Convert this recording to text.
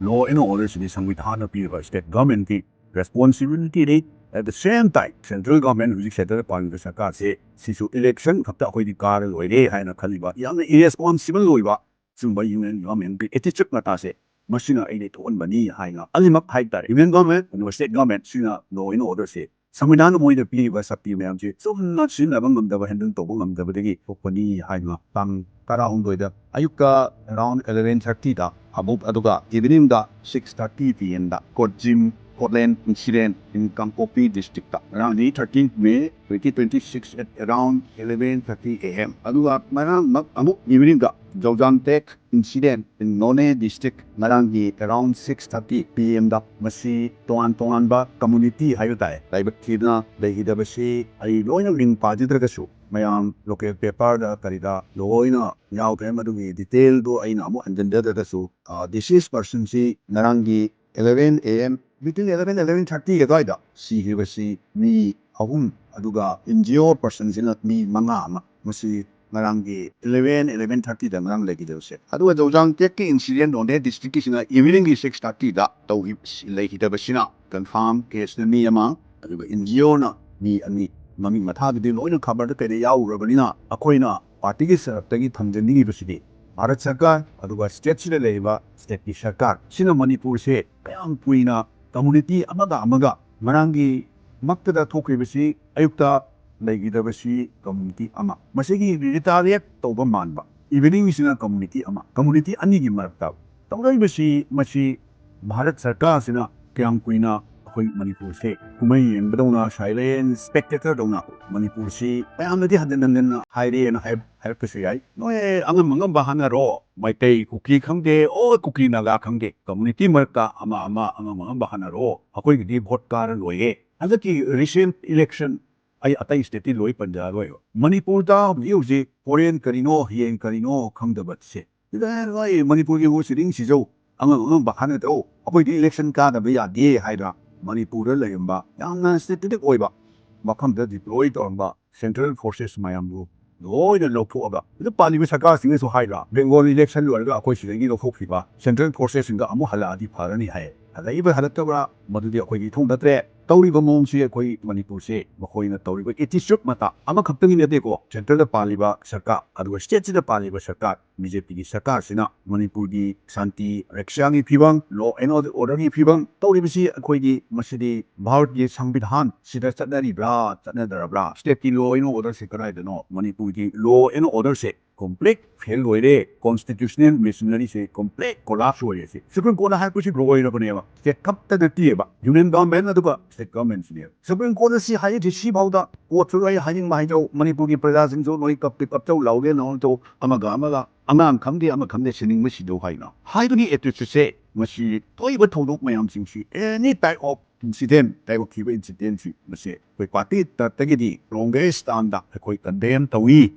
law and order sidi samvidhana piba state government ki responsibility ni at the same time central government hujik settle parliament sarkar se sisu election khapta khoi di kar loire haina khaliba yamna irresponsible loiba sumba union government ki attitude mata se masina ai to on bani haina alimak haita union government and state government sina law and order se samvidhana moi de piba sapi mayam ji sumna sina bangam da handle to bangam da degi pokpani haina tang tara hondoida ayuka around 11:30 da abuk aduga evening da 6:30 p.m. da Kojim Portland incident in Kangpopi district around 13th May 2026 at around 11:30 a.m. aduga marang amuk evening da Jojang Tech incident in None district marang di around 6:30 p.m. da masi tongan ba community hayo tae laibak kina dahidabasi ay loina ring pajidragasu mayam local paper da karida loina yaw kay madugi detail do ay na mo andanda da su disease person si narangi 11 a.m. between 11:30 ga da si hibasi ni ahum aduga NGO person sina ni manga ama masi narangi 11:30 da narang lagi da se aduga Jojang Tech incident on the district sina evening 6:30 da tawhi lagi da basina confirm case ni ama aduga NGO na ni ani mami mathagdi loina khabar da kare yaurabani akoina party ki saraptagi thamjani basidi Bharat Sarkar aduga state sida leiba state ki sarkar sina Manipur se kayam puina community amaga marangi maktada thokibasi ayukta laigidabasi community ama masigi retaliate toba manba evening sina community ani gi marakta tawraibasi masi Bharat Sarkar sina kayam puina khoi Manipur se kumai yengdona silent spectator dona Manipur si payamnadi hadan haire na have kasi ay noe angam bahana ro mai tay kuki khangde o kuki naga khangde community marka ama bahana ro akoi gi vote kar loye azaki recent election ay atai state loi panja loi Manipur da yuji foreign karino hien karino khangdabat se ida loi Manipur gi siring sijo angam bahana do akoi di election ka da ya de haira Manipur da layamba yamna state oiba makamda deploy torba central forces mayambu loina lophoga the parliament sarkar singe so haira Bengal election lorga akoi sidagi lophokhiba central forces singa amu haladi pharani hai halaiba halatabra madudi akoi gi thongdatre tawriba mongsi akoi Manipur se makoina tawriba attitude mata ama khaptangi nate ko central da paliba sarkar aduga state da paliba sarkar BJP gi sarkar sina Manipur gi santi rakshangi phibang law and order gi phibang tawribasi akoi gi masidi Bharat gi Samvidhan sida chatnari bra chatnadarabra state ki law and order se karai dano Manipur gi law and order se complete fail loire constitutional machinery se complete collapse loire se Supreme Court ha kuchi roi ra baneba state kapta da tieba union government aduga state government ne Supreme Court si hai ji si bauda court ro ai haning mai jo Manipur gi praja sing jo noi kap chau lauge no to amaga amam khamde sining ma si do haina haiduni attitude se masi toiba thodok mayam sing si any type of incident type of kiba incident si masi koi party ta tagidi longest anda koi condemn tawi